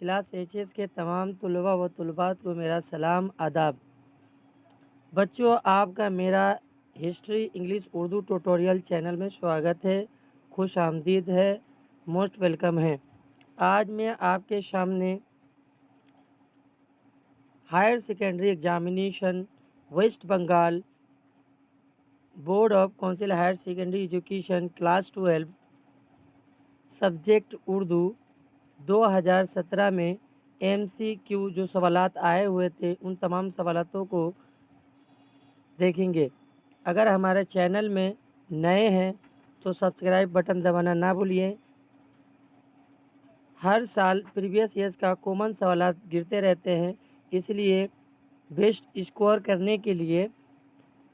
Class HS के तमाम तलबा व तलबात को मेरा सलाम आदाब। बच्चों, आपका मेरा history English Urdu tutorial channel में स्वागत है, खुश आमदीद है, मोस्ट वेलकम है। आज मैं आपके सामने higher secondary examination West Bengal board of council higher secondary education class 12 subject Urdu 2017 में MCQ जो सवालात आए हुए थे उन तमाम सवालातों को देखेंगे। अगर हमारे चैनल में नए हैं तो सब्सक्राइब बटन दबाना ना भूलिए। हर साल प्रीवियस ईयर्स का कॉमन सवालात गिरते रहते हैं, इसलिए बेस्ट स्कोर करने के लिए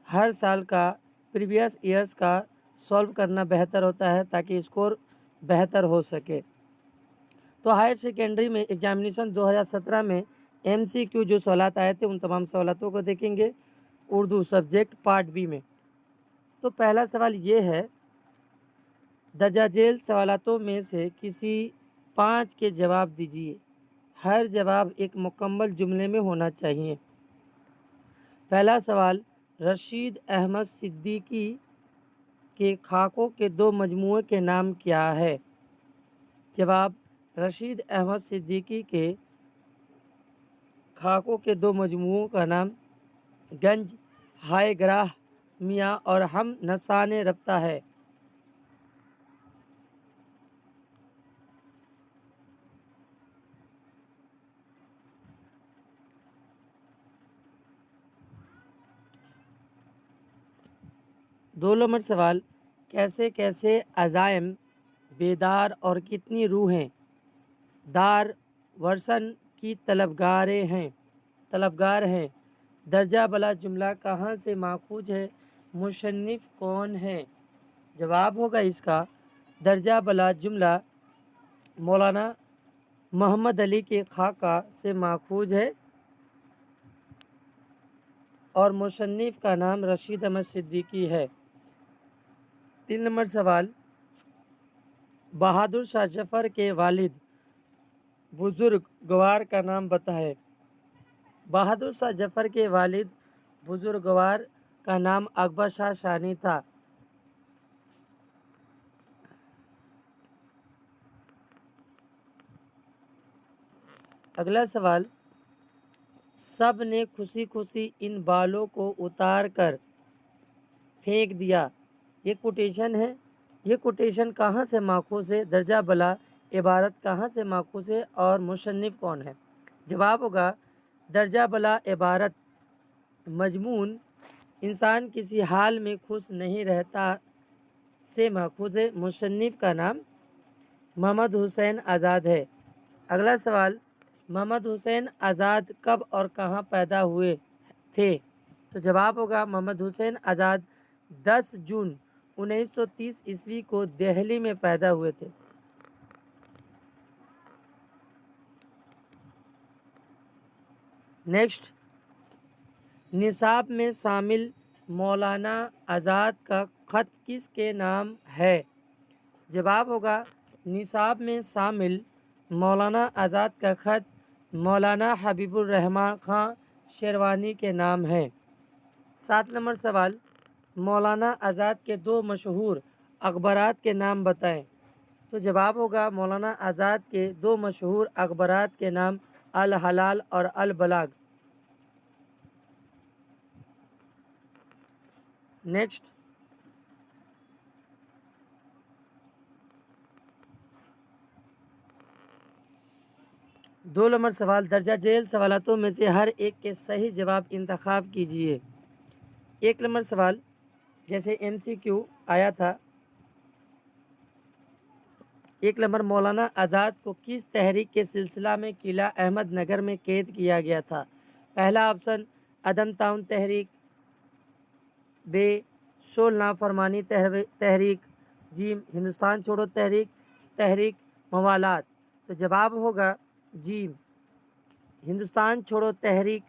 हर साल का प्रीवियस ईयर्स का सॉल्व करना बेहतर होता है ताकि स्कोर बेहतर हो सके। तो हायर सेकेंडरी में एग्जामिनेशन 2017 में MCQ जो सवालात आए थे उन तमाम सवालातों को देखेंगे उर्दू सब्जेक्ट पार्ट बी में। तो पहला सवाल ये है, दर्जा झेल सवालातों में से किसी 5 के जवाब दीजिए। हर जवाब एक मुकम्मल जुमले में होना चाहिए। पहला सवाल, रशीद अहमद सिद्दीकी के खाकों के 2 मजमूए के नाम क्या है? जवाब, रशीद अहमद सिद्दीकी के खाकों के 2 मजमूओं का नाम गंज हाय ग्राह मियाँ और हम नफसाने रफ्ता है। दो नंबर सवाल, कैसे कैसे अज़ाइम बेदार और कितनी रूहें दार वर्सन की तलबगार हैं? दर्जा बला जुमला कहाँ से माखूज है? मुसन्निफ कौन है? जवाब होगा इसका, दर्जा बला जुमला मौलाना मोहम्मद अली के खाका से माखूज है और मुसन्निफ का नाम रशीद अहमद सिद्दीकी है। 3 नंबर सवाल, बहादुर शाह जफ़र के वालिद बुजुर्गवार का नाम बताएं। बहादुर शाह जफ़र के वालिद बुजुर्गवार का नाम अकबर शाह शानी था। अगला सवाल, सब ने खुशी खुशी इन बालों को उतार कर फेंक दिया। ये कोटेशन है। ये कोटेशन कहाँ से माखूज है? दर्जा बला इबारत कहाँ से माखूज है और मुसन्निफ कौन है? जवाब होगा, दर्जा बला इबारत मजमून इंसान किसी हाल में खुश नहीं रहता से माखूज है। मुसन्निफ का नाम मोहम्मद हुसैन आज़ाद है। अगला सवाल, मोहम्मद हुसैन आज़ाद कब और कहाँ पैदा हुए थे? तो जवाब होगा, मोहम्मद हुसैन आज़ाद 10 जून 1930 ईस्वी को दिल्ली में पैदा हुए थे। नेक्स्ट, निसाब में शामिल मौलाना आज़ाद का ख़त किसके नाम है? जवाब होगा, निसाब में शामिल मौलाना आज़ाद का ख़त मौलाना हबीबुर रहमान खां शेरवानी के नाम है। 7 नंबर सवाल, मौलाना आज़ाद के 2 मशहूर अखबारात के नाम बताएं। तो जवाब होगा, मौलाना आज़ाद के 2 मशहूर अखबारात के नाम अल हलाल और अल बलाग। नेक्स्ट, दो नंबर सवाल, दर्जा झेल सवालातों में से हर एक के सही जवाब इंतखाब कीजिए। 1 नंबर सवाल, जैसे MCQ आया था, 1 नंबर, मौलाना आज़ाद को किस तहरीक के सिलसिला में किला अहमद नगर में कैद किया गया था? पहला ऑप्शन अदम ताउन तहरीक, बे शोल नाफरमानी तहरीक, जीम हिंदुस्तान छोड़ो तहरीक, तहरीक मवालात। तो जवाब होगा जीम हिंदुस्तान छोड़ो तहरीक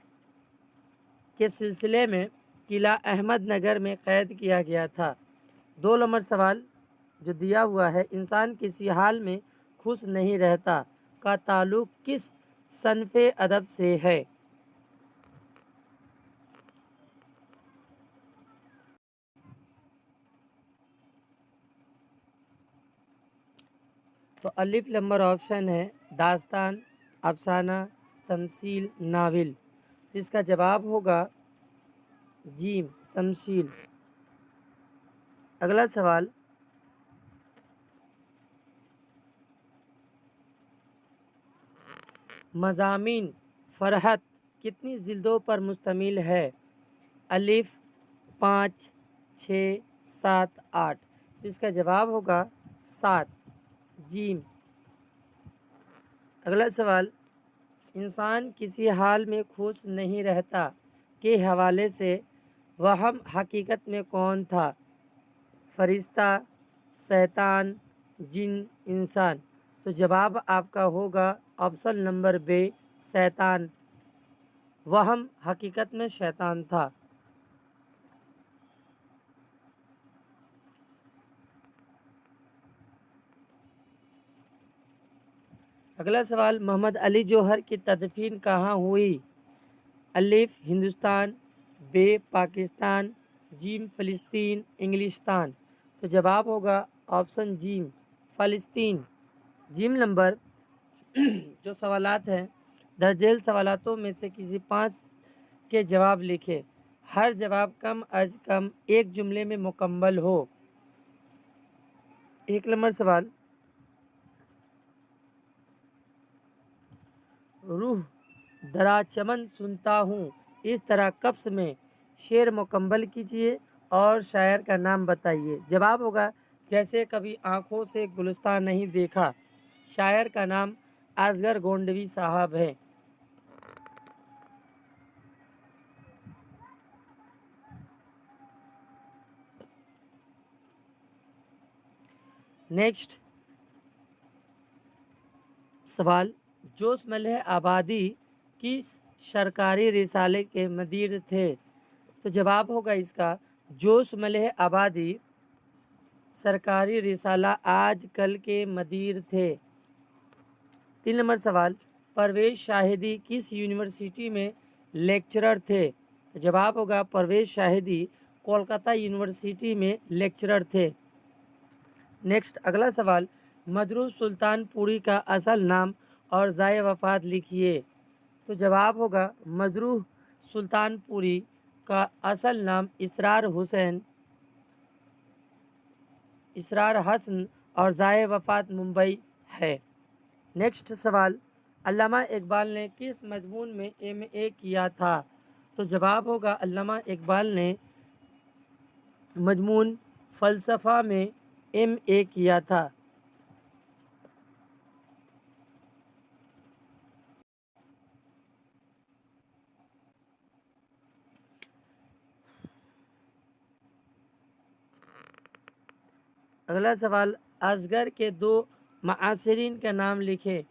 के सिलसिले में किला अहमद नगर में कैद किया गया था। 2 नंबर सवाल जो दिया हुआ है, इंसान किसी हाल में खुश नहीं रहता का ताल्लुक़ किस सनफ़े अदब से है? तो अलिफ नंबर ऑप्शन है दास्तान, अफसाना, तमसील, नावल। तो इसका जवाब होगा जीम, तमसील। अगला सवाल, मज़ामीन फ़रहत कितनी जिल्दों पर मुश्तमिल है? अलिफ 5, 6, 7, 8। तो इसका जवाब होगा 7, जीम। अगला सवाल, इंसान किसी हाल में खुश नहीं रहता के हवाले से वहम हकीकत में कौन था? फरिश्ता, शैतान, जिन, इंसान। तो जवाब आपका होगा ऑप्शन नंबर बे, शैतान। वहम हकीकत में शैतान था। अगला सवाल, मोहम्मद अली जौहर की तदफीन कहाँ हुई? अलिफ हिंदुस्तान, बे पाकिस्तान, जीम फ़लस्तीन, इंग्लिस्तान। तो जवाब होगा ऑप्शन जीम, फ़लस्तीन। जीम नंबर जो सवालात हैं, दर्जेल सवालातों में से किसी 5 के जवाब लिखे। हर जवाब कम अज कम एक जुमले में मुकम्मल हो। 1 नंबर सवाल, रूह दरा चमन सुनता हूँ इस तरह कब्स में शेर मुकम्मल कीजिए और शायर का नाम बताइए। जवाब होगा जैसे कभी आँखों से गुलिस्तान नहीं देखा। शायर का नाम असगर गोंडवी साहब है। नेक्स्ट सवाल, जोश मलह आबादी किस सरकारी रिसाले के मदीर थे? तो जवाब होगा इसका जोश मलह आबादी सरकारी रिसाला आजकल के मदीर थे। 3 नंबर सवाल, परवेज़ शाहिदी किस यूनिवर्सिटी में लेक्चरर थे? तो जवाब होगा परवेज़ शाहिदी कोलकाता यूनिवर्सिटी में लेक्चरर थे। नेक्स्ट अगला सवाल, मजरूह सुल्तानपुरी का असल नाम और ज़ाय वफ़ात लिखिए। तो जवाब होगा मजरूह सुल्तानपुरी का असल नाम इसरार हसन और ज़ाय वफ़ात मुंबई है। नेक्स्ट सवाल, अल्लामा इकबाल ने किस मजमून में एमए किया था? तो जवाब होगा अल्लामा इकबाल ने मजमून फ़लसफ़ा में एमए किया था। अगला सवाल, असगर के 2 माशरीन का नाम लिखे।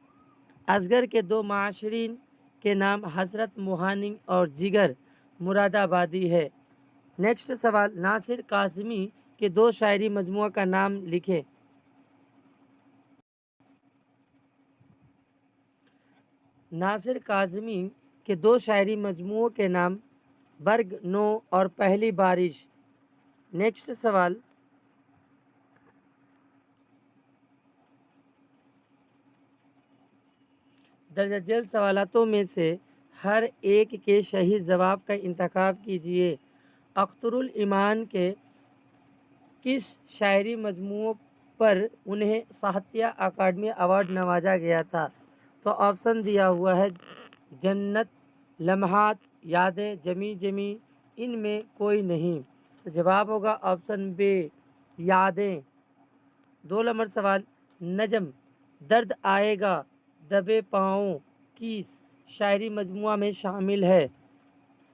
असगर के 2 माशरीन के नाम हज़रत मोहानी और जिगर मुरादाबादी है। नेक्स्ट सवाल, नासिर काज़मी के 2 शायरी मजमुआ का नाम लिखे। नासिर काज़मी के 2 शायरी मजमुओं के नाम बर्ग नो और पहली बारिश। नेक्स्ट सवाल, दर्ज झेल सवालातों में से हर एक के सही जवाब का इंतखाब कीजिए। अख्तरुल ईमान के किस शायरी मजमूओं पर उन्हें साहित्य अकादमी अवार्ड नवाजा गया था? तो ऑप्शन दिया हुआ है जन्नत, लम्हात, यादें, जमी जमी, इनमें कोई नहीं। तो जवाब होगा ऑप्शन बे, यादें। 2 नंबर सवाल, नजम दर्द आएगा दबे पाँव किस शायरी मजमुआ में शामिल है?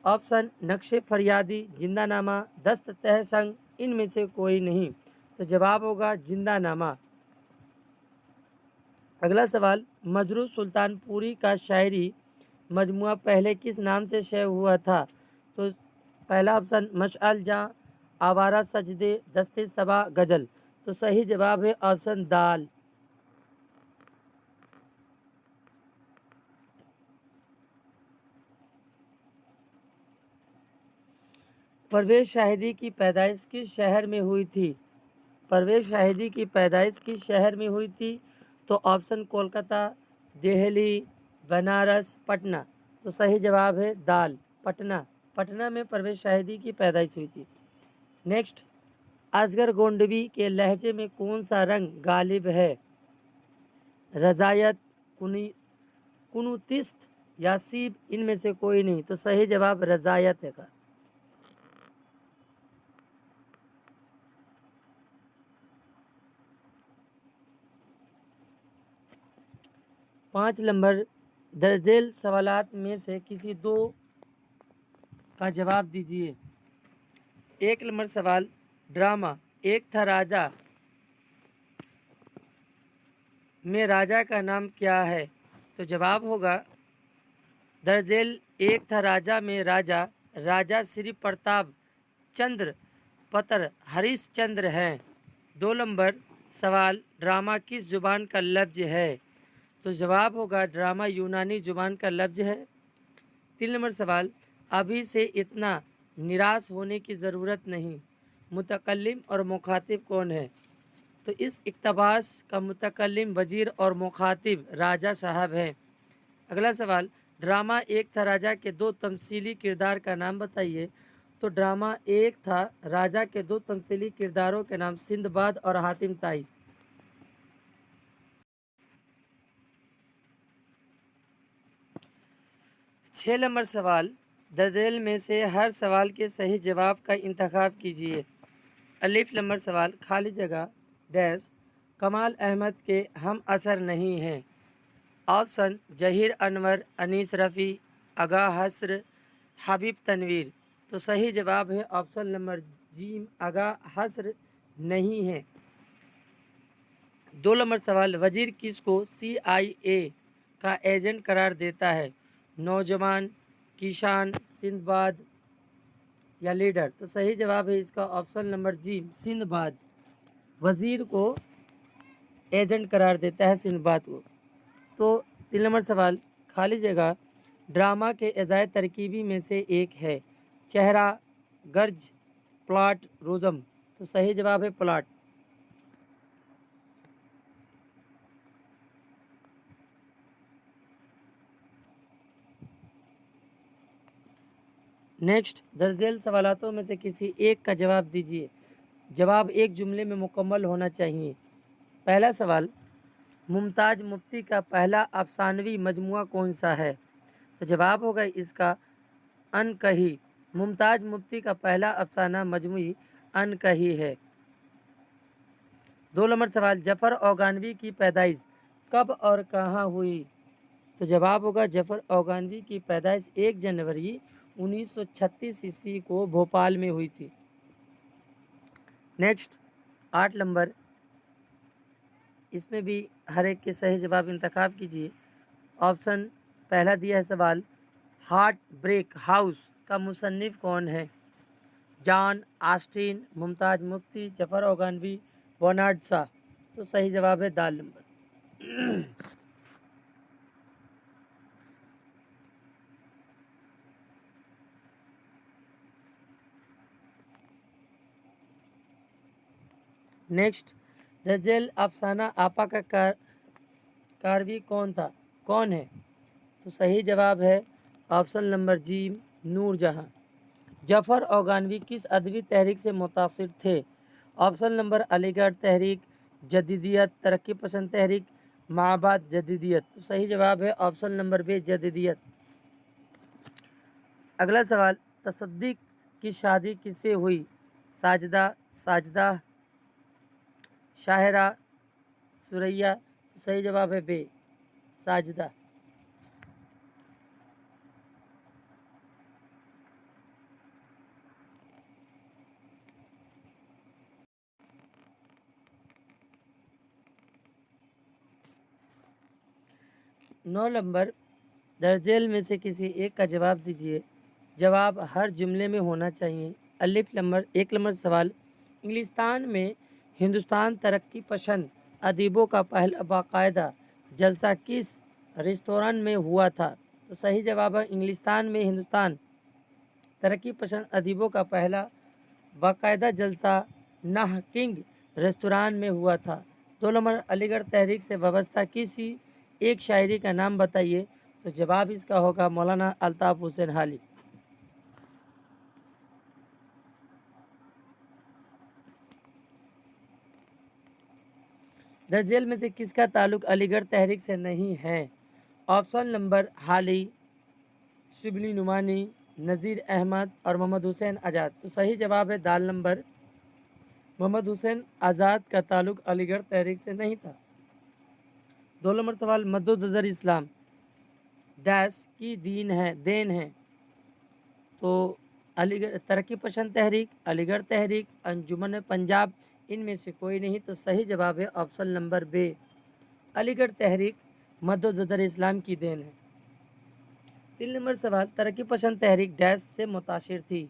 ऑप्शन नक्शे फरियादी, जिंदानामा, दस्त तहसंग, इनमें से कोई नहीं। तो जवाब होगा जिंदानामा। अगला सवाल, मजरूह सुल्तानपुरी का शायरी मजमुआ पहले किस नाम से शेयर हुआ था? तो पहला ऑप्शन मशअल जाँ, आवारा सजदे, दस्ते सबा, गज़ल। तो सही जवाब है ऑप्शन दाल। परवेज शाहिदी की पैदाइश किस शहर में हुई थी? परवेज शाहिदी की पैदाइश किस शहर में हुई थी? तो ऑप्शन कोलकाता, दिल्ली, बनारस, पटना। तो सही जवाब है दाल, पटना। पटना में परवेज शाहिदी की पैदाइश हुई थी। नेक्स्ट, असगर गोंडवी के लहजे में कौन सा रंग गालिब है? रजायत, कुनुतिस्त या सीब, इनमें से कोई नहीं। तो सही जवाब रजायत है का। 5 नंबर, दर्जेल सवालात में से किसी दो का जवाब दीजिए। 1 नंबर सवाल, ड्रामा एक था राजा में राजा का नाम क्या है? तो जवाब होगा दर्जेल एक था राजा में राजा, राजा श्री प्रताप चंद्र पतर हरिश्चंद्र हैं। 2 नंबर सवाल, ड्रामा किस जुबान का लफ्ज है? तो जवाब होगा ड्रामा यूनानी जुबान का लफ्ज है। 3 नंबर सवाल, अभी से इतना निराश होने की ज़रूरत नहीं, मुतकल्लिम और मुखातिब कौन है? तो इस इक़्तिबास का मुतकल्लिम वज़ीर और मुखातिब राजा साहब हैं। अगला सवाल, ड्रामा एक था राजा के दो तमसीली किरदार का नाम बताइए। तो ड्रामा एक था राजा के दो तमसीली किरदारों के नाम सिंदबाद और हातिम ताई। 6 नंबर सवाल, दर्जेल में से हर सवाल के सही जवाब का इंतखाब कीजिए। अलिफ नंबर सवाल, खाली जगह डैश कमाल अहमद के हम असर नहीं हैं। ऑप्शन जहीर अनवर, अनीस रफ़ी, आगा हस्र, हबीब तनवीर। तो सही जवाब है ऑप्शन नंबर जी, आगा हस्र नहीं है। 2 नंबर सवाल, वजीर किसको CIA का एजेंट करार देता है? नौजवान, किसान, सिंदबाद या लीडर? तो सही जवाब है इसका ऑप्शन नंबर जी, सिंदबाद। वजीर को एजेंट करार देता है सिंदबाद को। तो 3 नंबर सवाल, खाली जगह ड्रामा के अज़ाय तरकीबी में से एक है। चेहरा, गर्ज, प्लाट, रोज़म। तो सही जवाब है प्लाट। नेक्स्ट, दर्जेल सवालातों में से किसी एक का जवाब दीजिए। जवाब एक जुमले में मुकम्मल होना चाहिए। पहला सवाल, मुमताज़ मुफ्ती का पहला अफसानवी मजमुआ कौन सा है? तो जवाब होगा इसका अनकही। मुमताज़ मुफ्ती का पहला अफसाना मजमुई अनकही है। 2 नंबर सवाल, जफ़र औगानवी की पैदाइश कब और कहाँ हुई? तो जवाब होगा जफ़र औगानवी की पैदाइश 1 जनवरी 1936 ईस्वी को भोपाल में हुई थी। नेक्स्ट, 8 नंबर, इसमें भी हर एक के सही जवाब इंतखाब कीजिए। ऑप्शन पहला दिया है सवाल, हार्ट ब्रेक हाउस का मुसन्निफ कौन है? जॉन ऑस्टिन, मुमताज़ मुफ्ती, जफ़र औगानवी, बर्नार्ड शॉ। तो सही जवाब है दाल नंबर। नेक्स्ट, दर्जेल अफसाना आपा का कारवी कौन है? तो सही जवाब है ऑप्शन नंबर जी, नूरजहां। जफ़र औगानवी किस अदबी तहरीक से मुतासिर थे? ऑप्शन नंबर अलीगढ़ तहरीक, जदीदियत, तरक्की पसंद तहरीक, माबाद जदीदियत। तो सही जवाब है ऑप्शन नंबर बी, जदीदियत। अगला सवाल, तसद्दुक़ की शादी किससे हुई? साजिदा, साजिदा, शाहिरा, सुरैया। तो सही जवाब है बे, साजिदा। नौ नंबर, दर्जेल में से किसी एक का जवाब दीजिए। जवाब हर जुमले में होना चाहिए। अलिफ नंबर, 1 नंबर सवाल, इंग्लिस्तान में हिंदुस्तान तरक्की पसंद अदीबों का पहला बाकायदा जलसा किस रेस्तोरां में हुआ था? तो सही जवाब है इंग्लिस्तान में हिंदुस्तान तरक्की पसंद अदीबों का पहला बाकायदा जलसा नाह किंग रेस्तुरान में हुआ था। 2 नंबर अलीगढ़ तहरीक से वाबस्ता किसी एक शायरी का नाम बताइए। तो जवाब इसका होगा मौलाना अल्ताफ़ हुसैन हाली। दर्जेल में से किसका ताल्लुक अलीगढ़ तहरीक से नहीं है? ऑप्शन नंबर हाली, शिबली नुमानी, नज़ीर अहमद और मोहम्मद हुसैन आज़ाद। तो सही जवाब है दाल नंबर, मोहम्मद हुसैन आज़ाद का ताल्लुक अलीगढ़ तहरीक से नहीं था। 2 नंबर सवाल, मद्दुज़र इस्लाम डैश की देन है। तो अलीगढ़ तरक्की पसंद तहरीक, अलीगढ़ तहरीक, अंजुमन पंजाब, इनमें से कोई नहीं। तो सही जवाब है ऑप्शन नंबर बे, अलीगढ़ तहरीक मद्दुज़र इस्लाम की देन है। 3 नंबर सवाल, तरक्की पसंद तहरीक डैश से मुतासिर थी?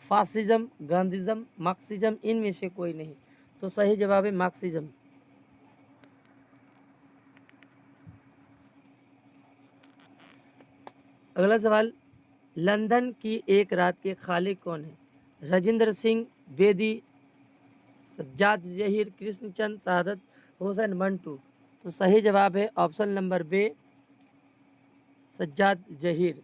फासिज्म, गांधीज़म, मार्क्सिज्म, इनमें से कोई नहीं। तो सही जवाब है मार्क्सिज्म। अगला सवाल, लंदन की एक रात के खालिक कौन है? राजेंद्र सिंह बेदी, सज्जाद जहीर, कृष्णचंद, सादत हुसैन मंटू। तो सही जवाब है ऑप्शन नंबर बे, सज्जाद जहीर।